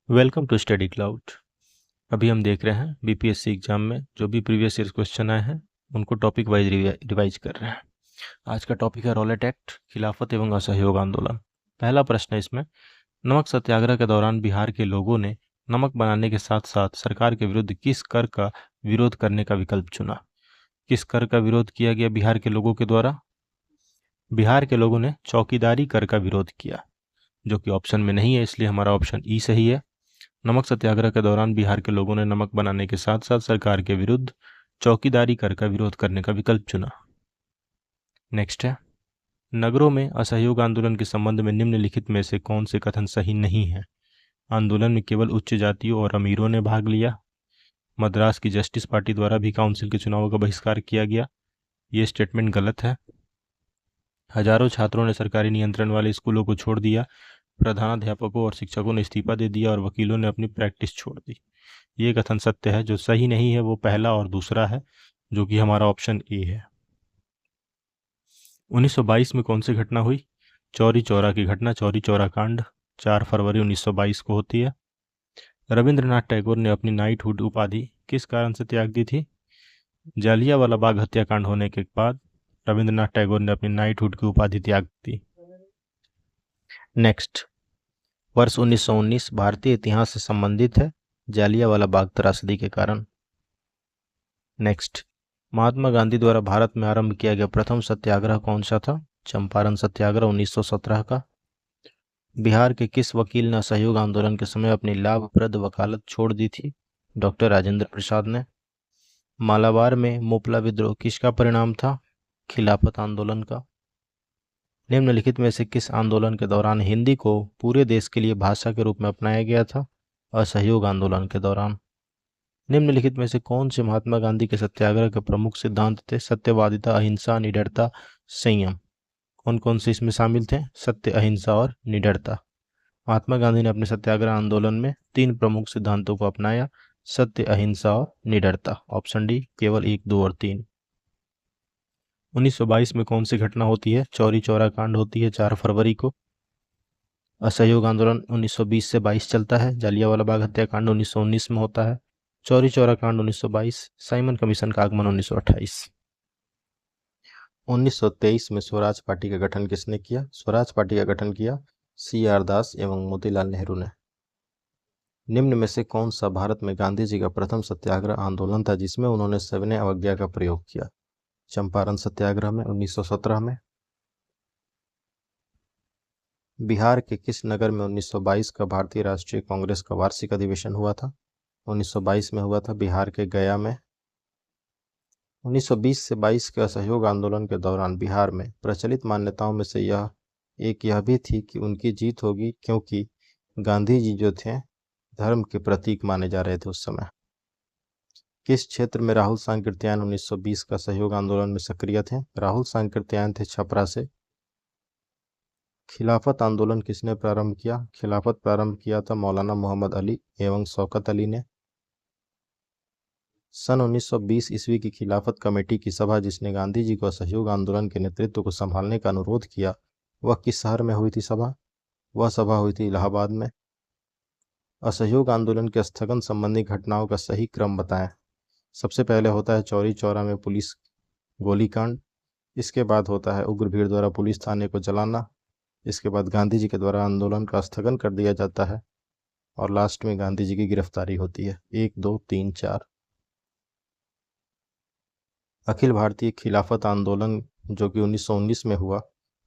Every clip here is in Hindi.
Welcome to study cloud. अभी हम देख रहे हैं बीपीएससी एग्जाम में जो भी प्रीवियस ईयर क्वेश्चन आए हैं उनको टॉपिक वाइज रिवाइज कर रहे हैं। आज का टॉपिक है रॉलेट एक्ट, खिलाफत एवं असहयोग आंदोलन। पहला प्रश्न है इसमें, नमक सत्याग्रह के दौरान बिहार के लोगों ने नमक बनाने के साथ साथ सरकार के विरुद्ध किस कर का विरोध करने का विकल्प चुना? किस कर का विरोध किया गया बिहार के लोगों के द्वारा? बिहार के लोगों ने चौकीदारी कर का विरोध किया, जो कि ऑप्शन में नहीं है, इसलिए हमारा ऑप्शन ई सही है। नमक सत्याग्रह के दौरान बिहार के लोगों ने नमक बनाने के साथ साथ सरकार के विरुद्ध चौकीदारी कर का विरोध करने का विकल्प चुना। नेक्स्ट है, नगरों में असहयोग आंदोलन के संबंध में निम्नलिखित में से कौन से कथन सही नहीं है? आंदोलन में केवल उच्च जातियों और अमीरों ने भाग लिया। मद्रास की जस्टिस पार्टी द्वारा भी काउंसिल के चुनावों का बहिष्कार किया गया। ये स्टेटमेंट गलत है। हजारों छात्रों ने सरकारी नियंत्रण वाले स्कूलों को छोड़ दिया। प्रधानाध्यापकों और शिक्षकों ने इस्तीफा दे दिया और वकीलों ने अपनी प्रैक्टिस छोड़ दी। ये कथन सत्य है। जो सही नहीं है वो पहला और दूसरा है, जो कि हमारा ऑप्शन ए है। 1922 में कौन सी घटना हुई? चौरी चौरा की घटना, चौरी चौरा कांड 4 फरवरी 1922 को होती है। रविंद्रनाथ टैगोर ने अपनी नाइटहुड उपाधि किस कारण से त्याग दी थी? जालियांवाला बाग हत्याकांड होने के बाद रविंद्रनाथ टैगोर ने अपनी नाइटहुड की उपाधि त्याग दी। नेक्स्ट, वर्ष 1919 भारतीय इतिहास से संबंधित है, जालियांवाला बाग त्रासदी के कारण। नेक्स्ट, महात्मा गांधी द्वारा भारत में आरंभ किया गया प्रथम सत्याग्रह कौन सा था? चंपारण सत्याग्रह 1917 का। बिहार के किस वकील ने असहयोग आंदोलन के समय अपनी लाभप्रद वकालत छोड़ दी थी? डॉक्टर राजेंद्र प्रसाद ने। मालाबार में मोपला विद्रोह किसका परिणाम था? खिलाफत आंदोलन का। निम्नलिखित में से किस आंदोलन के दौरान हिंदी को पूरे देश के लिए भाषा के रूप में अपनाया गया था? असहयोग आंदोलन के दौरान। निम्नलिखित में से कौन से महात्मा गांधी के सत्याग्रह के प्रमुख सिद्धांत थे? सत्यवादिता, अहिंसा, निडरता, संयम। कौन कौन से इसमें शामिल थे? सत्य, अहिंसा और निडरता। महात्मा गांधी ने अपने सत्याग्रह आंदोलन में 3 प्रमुख सिद्धांतों को अपनाया, सत्य, अहिंसा और निडरता। ऑप्शन डी केवल 1, 2 और 3। 1922 में कौन सी घटना होती है? चौरी चौरा कांड होती है 4 फरवरी को। असहयोग आंदोलन 1920 से 22 चलता है। जालियांवाला बाग हत्याकांड 1919 में होता है। चौरी चौरा कांड 1922। साइमन कमीशन का आगमन 1928। 1923 में स्वराज पार्टी का गठन किसने किया? स्वराज पार्टी का गठन किया CR दास एवं मोतीलाल नेहरू ने। निम्न में से कौन सा भारत में गांधी जी का प्रथम सत्याग्रह आंदोलन था जिसमें उन्होंने सविनय अवज्ञा का प्रयोग किया? चंपारण सत्याग्रह में 1917 में। बिहार के किस नगर में 1922 का भारतीय राष्ट्रीय कांग्रेस का वार्षिक अधिवेशन हुआ था? 1922 में हुआ था बिहार के गया में। 1920 से 22 के असहयोग आंदोलन के दौरान बिहार में प्रचलित मान्यताओं में से यह भी थी कि उनकी जीत होगी, क्योंकि गांधी जी जो थे धर्म के प्रतीक माने जा रहे थे उस समय। किस क्षेत्र में राहुल सांकृत्यायन 1920 का सहयोग आंदोलन में सक्रिय थे? राहुल सांकृत्यायन थे छपरा से। खिलाफत आंदोलन किसने प्रारंभ किया? खिलाफत प्रारंभ किया था मौलाना मोहम्मद अली एवं शौकत अली ने। सन 1920 ईस्वी की खिलाफत कमेटी की सभा जिसने गांधी जी को असहयोग आंदोलन के नेतृत्व को संभालने का अनुरोध किया, वह किस शहर में हुई थी सभा? वह सभा हुई थी इलाहाबाद में। असहयोग आंदोलन के स्थगन संबंधी घटनाओं का सही क्रम बताएं। सबसे पहले होता है चौरी चौरा में पुलिस गोलीकांड। इसके बाद होता है उग्र भीड़ द्वारा पुलिस थाने को जलाना। इसके बाद गांधी जी के द्वारा आंदोलन का स्थगन कर दिया जाता है और लास्ट में गांधी जी की गिरफ्तारी होती है। 1, 2, 3, 4। अखिल भारतीय खिलाफत आंदोलन जो कि 1919 में हुआ,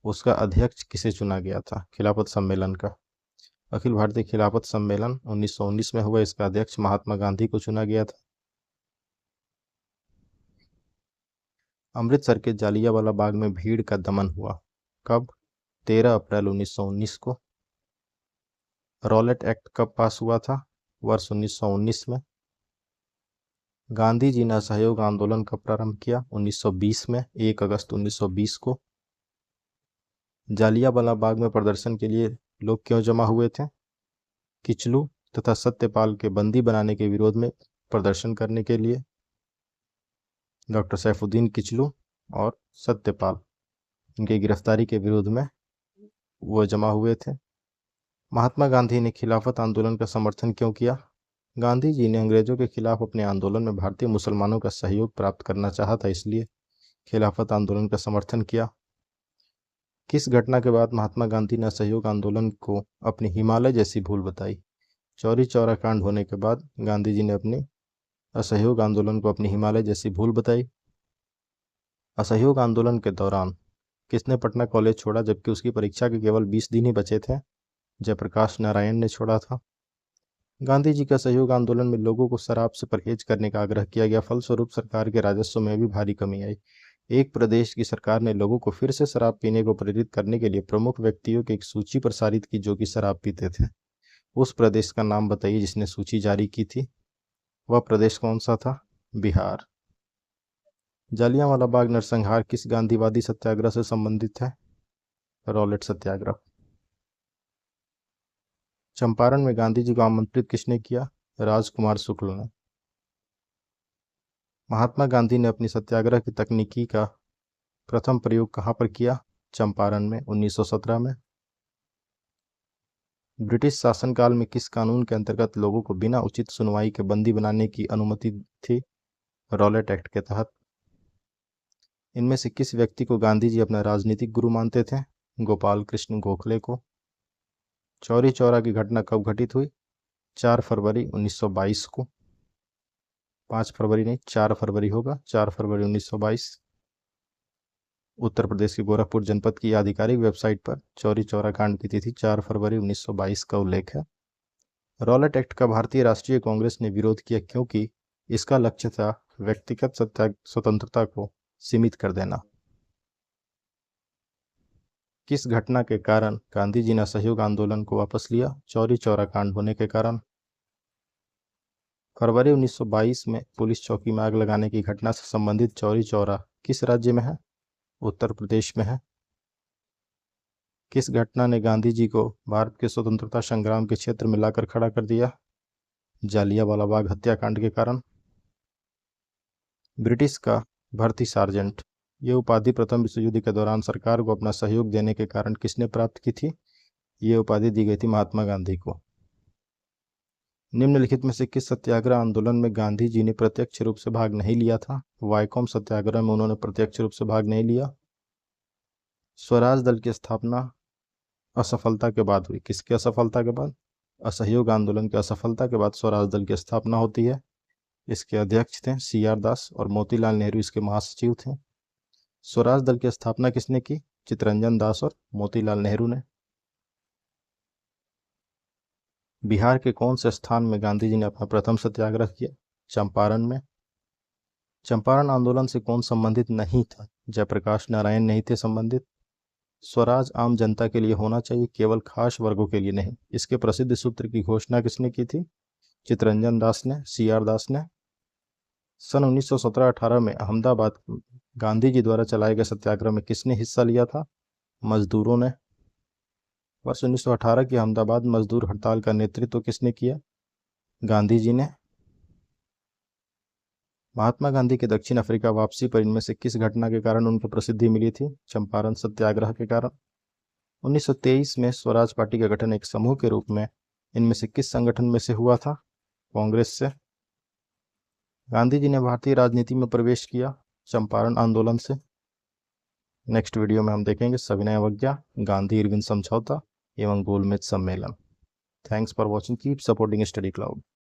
उसका अध्यक्ष किसे चुना गया था? खिलाफत सम्मेलन का। अखिल भारतीय खिलाफत सम्मेलन 1919 में हुआ, इसका अध्यक्ष महात्मा गांधी को चुना गया था। अमृतसर के जालियांवाला बाग में भीड़ का दमन हुआ कब? 13 अप्रैल 1919 को। रॉलेट एक्ट कब पास हुआ था? वर्ष 1919 में। गांधी जी ने असहयोग आंदोलन कब प्रारंभ किया? 1920 में, 1 अगस्त 1920 को। जालियांवाला बाग में प्रदर्शन के लिए लोग क्यों जमा हुए थे? किचलू तथा सत्यपाल के बंदी बनाने के विरोध में प्रदर्शन करने के लिए। डॉक्टर सैफुद्दीन किचलू और सत्यपाल, इनकी गिरफ्तारी के विरोध में वो जमा हुए थे। महात्मा गांधी ने खिलाफत आंदोलन का समर्थन क्यों किया? गांधी जी ने अंग्रेजों के खिलाफ अपने आंदोलन में भारतीय मुसलमानों का सहयोग प्राप्त करना चाहा था, इसलिए खिलाफत आंदोलन का समर्थन किया। किस घटना के बाद महात्मा गांधी ने असहयोग आंदोलन को अपनी हिमालय जैसी भूल बताई? चौरी चौरा कांड होने के बाद गांधी जी ने अपने असहयोग आंदोलन को अपनी हिमालय जैसी भूल बताई। असहयोग आंदोलन के दौरान किसने पटना कॉलेज छोड़ा जबकि उसकी परीक्षा के केवल 20 दिन ही बचे थे? जयप्रकाश नारायण ने छोड़ा था। गांधी जी के असहयोग आंदोलन में लोगों को शराब से परहेज करने का आग्रह किया गया, फलस्वरूप सरकार के राजस्व में भी भारी कमी आई। एक प्रदेश की सरकार ने लोगों को फिर से शराब पीने को प्रेरित करने के लिए प्रमुख व्यक्तियों की एक सूची प्रसारित की जो कि शराब पीते थे। उस प्रदेश का नाम बताइए जिसने सूची जारी की थी। वह प्रदेश कौन सा था? बिहार। जालियांवाला बाग नरसंहार किस गांधीवादी सत्याग्रह से संबंधित है? रॉलेट सत्याग्रह। चंपारण में गांधी जी को आमंत्रित किसने किया? राजकुमार शुक्ल ने। महात्मा गांधी ने अपनी सत्याग्रह की तकनीकी का प्रथम प्रयोग कहां पर किया? चंपारण में 1917 में। ब्रिटिश शासनकाल में किस कानून के अंतर्गत लोगों को बिना उचित सुनवाई के बंदी बनाने की अनुमति थी? रॉलेट एक्ट के तहत। इनमें से किस व्यक्ति को गांधी जी अपना राजनीतिक गुरु मानते थे? गोपाल कृष्ण गोखले को। चौरी चौरा की घटना कब घटित हुई? 4 फरवरी 1922 को। 5 फरवरी नहीं, 4 फरवरी होगा, 4 फरवरी 1922। उत्तर प्रदेश के गोरखपुर जनपद की आधिकारिक वेबसाइट पर चौरी चौरा कांड की तिथि 4 फरवरी 1922 का उल्लेख है। रॉलेट एक्ट का भारतीय राष्ट्रीय कांग्रेस ने विरोध किया क्योंकि इसका लक्ष्य था व्यक्तिगत स्वतंत्रता को सीमित कर देना। किस घटना के कारण गांधी जी ने असहयोग आंदोलन को वापस लिया? चौरी चौरा कांड होने के कारण। फरवरी 1922 में पुलिस चौकी में आग लगाने की घटना से संबंधित चौरी चौरा किस राज्य में है? उत्तर प्रदेश में है। किस घटना ने गांधी जी को भारत के स्वतंत्रता संग्राम के क्षेत्र में लाकर खड़ा कर दिया? जालियांवाला बाग हत्याकांड के कारण। ब्रिटिश का भर्ती सार्जेंट, ये उपाधि प्रथम विश्व युद्ध के दौरान सरकार को अपना सहयोग देने के कारण किसने प्राप्त की थी? ये उपाधि दी गई थी महात्मा गांधी को। निम्नलिखित में से किस सत्याग्रह आंदोलन में गांधी जी ने प्रत्यक्ष रूप से भाग नहीं लिया था? वायकोम सत्याग्रह में उन्होंने प्रत्यक्ष रूप से भाग नहीं लिया। स्वराज दल की स्थापना असफलता के बाद हुई। किसके असफलता के बाद? असहयोग आंदोलन की असफलता के बाद स्वराज दल की स्थापना होती है। इसके अध्यक्ष थे CR दास और मोतीलाल नेहरू इसके महासचिव थे। स्वराज दल की स्थापना किसने की? चित्तरंजन दास और मोतीलाल नेहरू ने। बिहार के कौन से स्थान में गांधी जी ने अपना प्रथम सत्याग्रह किया? चंपारण में। चंपारण आंदोलन से कौन संबंधित नहीं था? जयप्रकाश नारायण नहीं थे संबंधित। स्वराज आम जनता के लिए होना चाहिए, केवल खास वर्गों के लिए नहीं। इसके प्रसिद्ध सूत्र की घोषणा किसने की थी? चित्तरंजन दास ने, CR दास ने। सन 1917-18 में अहमदाबाद गांधी जी द्वारा चलाए गए सत्याग्रह में किसने हिस्सा लिया था? मजदूरों ने। वर्ष 1918 की अहमदाबाद मजदूर हड़ताल का नेतृत्व किसने किया? गांधी जी ने। महात्मा गांधी के दक्षिण अफ्रीका वापसी पर इनमें से किस घटना के कारण उनको प्रसिद्धि मिली थी? चंपारण सत्याग्रह के कारण। 1923 में स्वराज पार्टी का गठन एक समूह के रूप में इनमें से किस संगठन में से हुआ था? कांग्रेस से। गांधी जी ने भारतीय राजनीति में प्रवेश किया चंपारण आंदोलन से। नेक्स्ट वीडियो में हम देखेंगे सविनय अवज्ञा, गांधी इरविन समझौता एवं गोलमेज सम्मेलन। Thanks for watching, keep supporting study cloud.